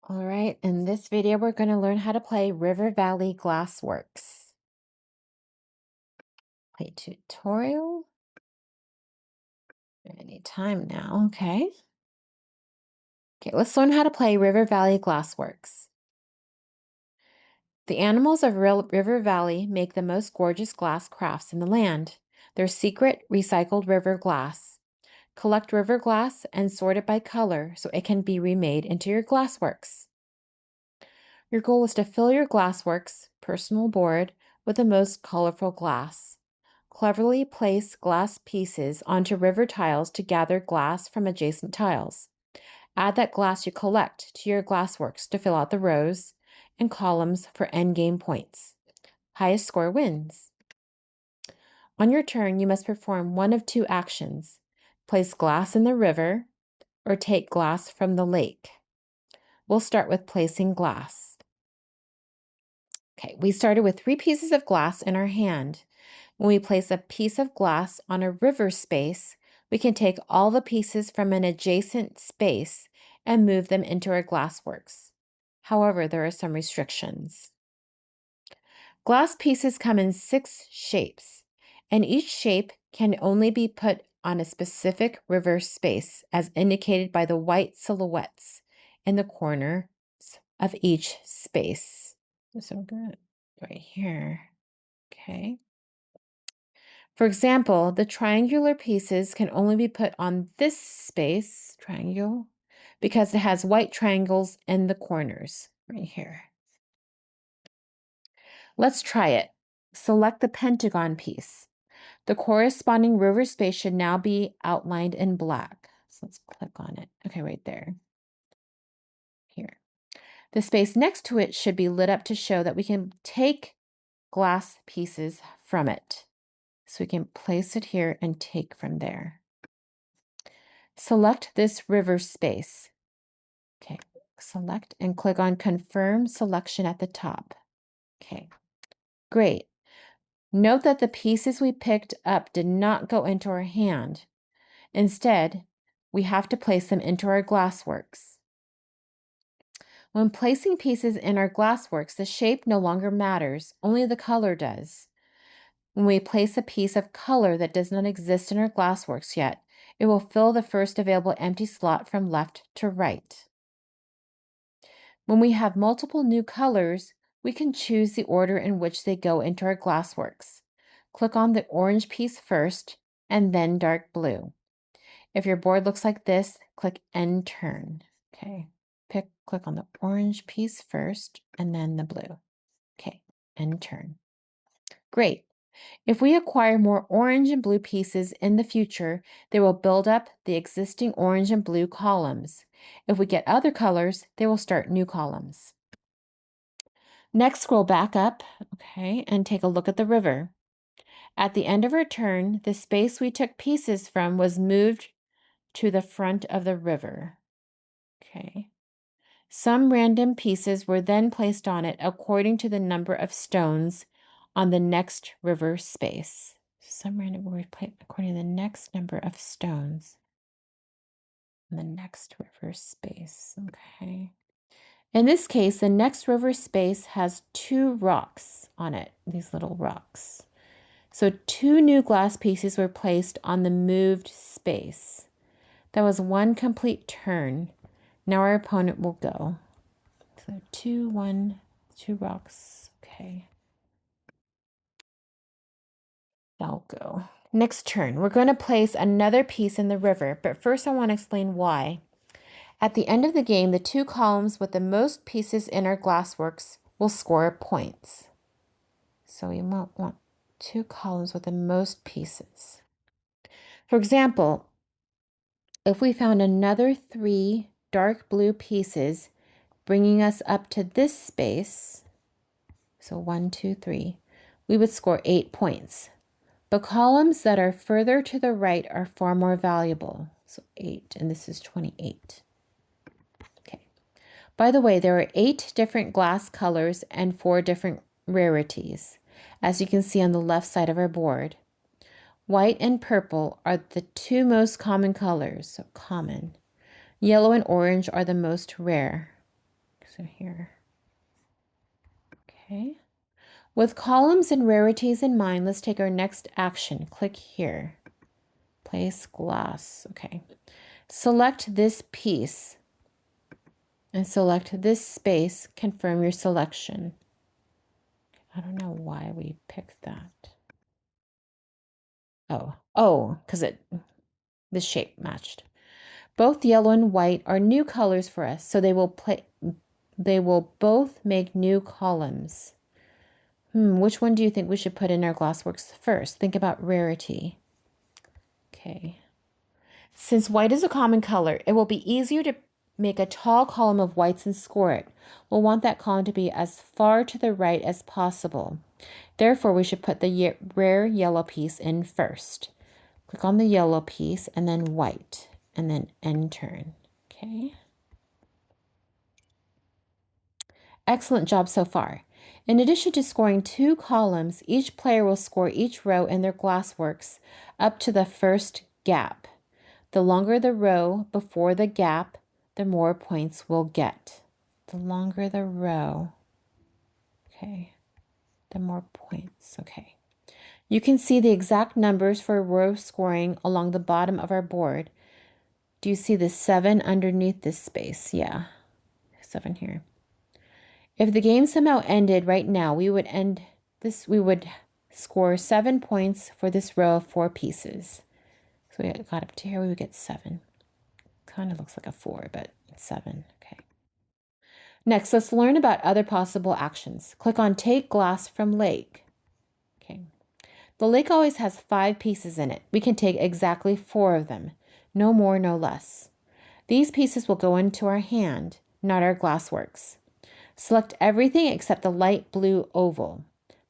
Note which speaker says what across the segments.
Speaker 1: All right, in this video, we're going to learn how to play River Valley Glassworks. Play tutorial. Anytime now, okay. Okay, let's learn how to play River Valley Glassworks. The animals of River Valley make the most gorgeous glass crafts in the land. They're secret recycled river glass. Collect river glass and sort it by color so it can be remade into your glassworks. Your goal is to fill your glassworks, personal board, with the most colorful glass. Cleverly place glass pieces onto river tiles to gather glass from adjacent tiles. Add that glass you collect to your glassworks to fill out the rows and columns for endgame points. Highest score wins. On your turn, you must perform one of two actions. Place glass in the river or take glass from the lake. We'll start with placing glass. Okay, we started with 3 pieces of glass in our hand. When we place a piece of glass on a river space, we can take all the pieces from an adjacent space and move them into our glassworks. However, there are some restrictions. Glass pieces come in 6 shapes, and each shape can only be put on a specific river space as indicated by the white silhouettes in the corners of each space. So good. Right here. Okay. For example, the triangular pieces can only be put on this space, triangle, because it has white triangles in the corners, right here. Let's try it. Select the pentagon piece. The corresponding river space should now be outlined in black. So let's click on it. Okay, right there. Here. The space next to it should be lit up to show that we can take glass pieces from it. So we can place it here and take from there. Select this river space. Okay, select and click on Confirm Selection at the top. Okay, great. Note that the pieces we picked up did not go into our hand. Instead, we have to place them into our glassworks. When placing pieces in our glassworks, the shape no longer matters, only the color does. When we place a piece of color that does not exist in our glassworks yet, it will fill the first available empty slot from left to right. When we have multiple new colors, we can choose the order in which they go into our glassworks. Click on the orange piece first and then dark blue. If your board looks like this, click End Turn. Okay, click on the orange piece first and then the blue. Okay, End Turn. Great. If we acquire more orange and blue pieces in the future, they will build up the existing orange and blue columns. If we get other colors, they will start new columns. Next, scroll back up, okay, and take a look at the river. At the end of our turn, the space we took pieces from was moved to the front of the river. Okay. Some random pieces were then placed on it according to the number of stones on the next river space. Some random were placed according to the next number of stones on the next river space. Okay. In this case, the next river space has 2 rocks on it, these little rocks. So 2 new glass pieces were placed on the moved space. That was 1 complete turn. Now our opponent will go. So 2 rocks. Okay. I'll go. Next turn, we're going to place another piece in the river, but first I want to explain why. At the end of the game, the 2 columns with the most pieces in our glassworks will score points. So we want 2 columns with the most pieces. For example, if we found another 3 dark blue pieces, bringing us up to this space, so 1, 2, 3, we would score 8 points. But columns that are further to the right are far more valuable. So 8, and this is 28. Okay. By the way, there are 8 different glass colors and 4 different rarities, as you can see on the left side of our board. White and purple are the 2 most common colors, so common. Yellow and orange are the most rare. So here. Okay. With columns and rarities in mind, let's take our next action. Click here. Place glass. Okay. Select this piece and select this space. Confirm your selection. I don't know why we picked that. Oh, because the shape matched. Both yellow and white are new colors for us, so they will both make new columns. Which one do you think we should put in our glassworks first? Think about rarity. Okay. Since white is a common color, it will be easier to make a tall column of whites and score it. We'll want that column to be as far to the right as possible. Therefore, we should put the rare yellow piece in first. Click on the yellow piece and then white and then end turn. Okay. Excellent job so far. In addition to scoring 2 columns, each player will score each row in their glassworks up to the first gap. The longer the row before the gap, the more points we'll get. The longer the row, okay, the more points, okay. You can see the exact numbers for row scoring along the bottom of our board. Do you see the 7 underneath this space? Yeah, 7 here. If the game somehow ended right now, we would score 7 points for this row of 4 pieces. So we got up to here, we would get 7. Kind of looks like a 4, but it's 7. Okay. Next, let's learn about other possible actions. Click on Take Glass from Lake. Okay. The lake always has 5 pieces in it. We can take exactly 4 of them. No more, no less. These pieces will go into our hand, not our glassworks. Select everything except the light blue oval.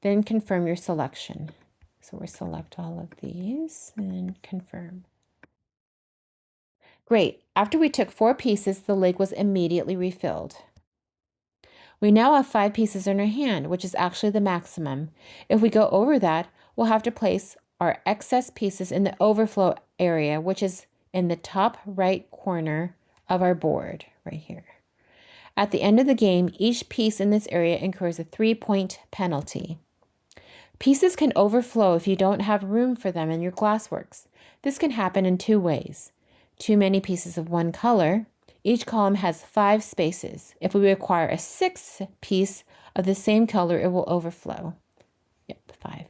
Speaker 1: Then confirm your selection. So we'll select all of these and confirm. Great. After we took 4 pieces, the lake was immediately refilled. We now have 5 pieces in our hand, which is actually the maximum. If we go over that, we'll have to place our excess pieces in the overflow area, which is in the top right corner of our board, right here. At the end of the game, each piece in this area incurs a 3-point penalty. Pieces can overflow if you don't have room for them in your glassworks. This can happen in 2 ways. Too many pieces of one color. Each column has 5 spaces. If we require a 6th piece of the same color, it will overflow. Yep, 5.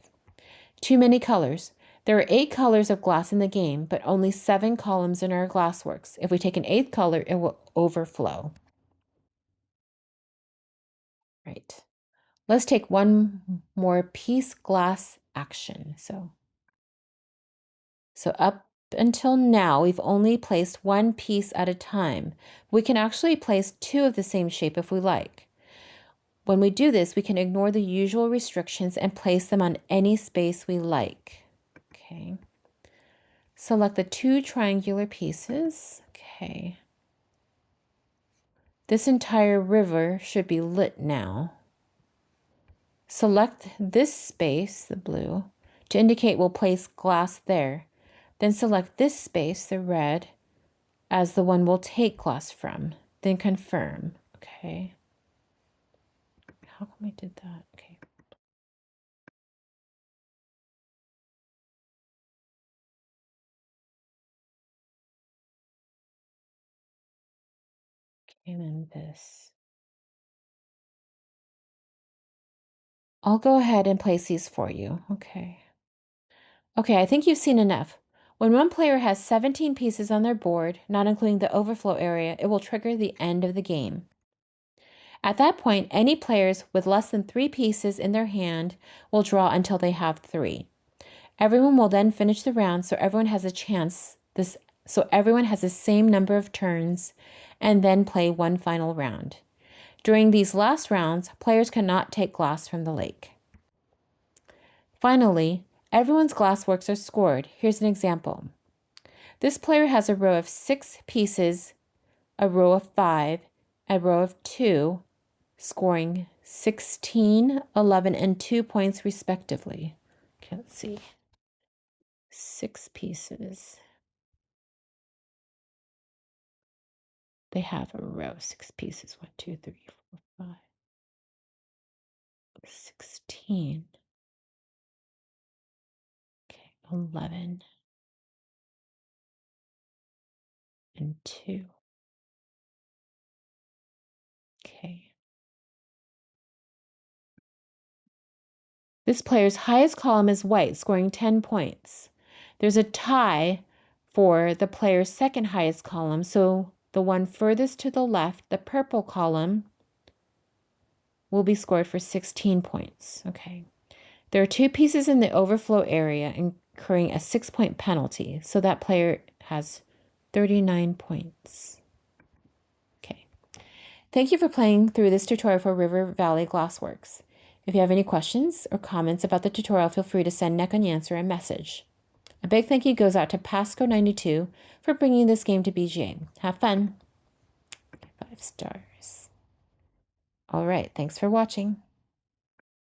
Speaker 1: Too many colors. There are 8 colors of glass in the game, but only 7 columns in our glassworks. If we take an 8th color, it will overflow. Right. Let's take one more piece glass action. So up until now, we've only placed 1 piece at a time. We can actually place 2 of the same shape if we like. When we do this, we can ignore the usual restrictions and place them on any space we like. Okay. Select the 2 triangular pieces. Okay. This entire river should be lit now. Select this space, the blue, to indicate we'll place glass there. Then select this space, the red, as the one we'll take glass from. Then confirm. Okay. How come we did that? Okay. And then this. I'll go ahead and place these for you. Okay. Okay, I think you've seen enough. When one player has 17 pieces on their board, not including the overflow area, it will trigger the end of the game. At that point, any players with less than 3 pieces in their hand will draw until they have 3. Everyone will then finish the round so everyone has a chance. So everyone has the same number of turns and then play one final round. During these last rounds, players cannot take glass from the lake. Finally, everyone's glassworks are scored. Here's an example. This player has a row of 6 pieces, a row of 5, a row of 2, scoring 16, 11, and 2 points respectively. Okay, let's see. 6 pieces. They have a row of 6 pieces. 1, 2, 3, 5, 16. Okay, 11 and 2. Okay. This player's highest column is white, scoring 10 points. There's a tie for the player's second highest column, so the one furthest to the left, the purple column, will be scored for 16 points. Okay. There are 2 pieces in the overflow area, incurring a 6-point penalty, so that player has 39 points. Okay. Thank you for playing through this tutorial for River Valley Glassworks. If you have any questions or comments about the tutorial, feel free to send Nekonyancer a message. A big thank you goes out to Pasco92 for bringing this game to BGA. Have fun. 5 stars. All right, thanks for watching.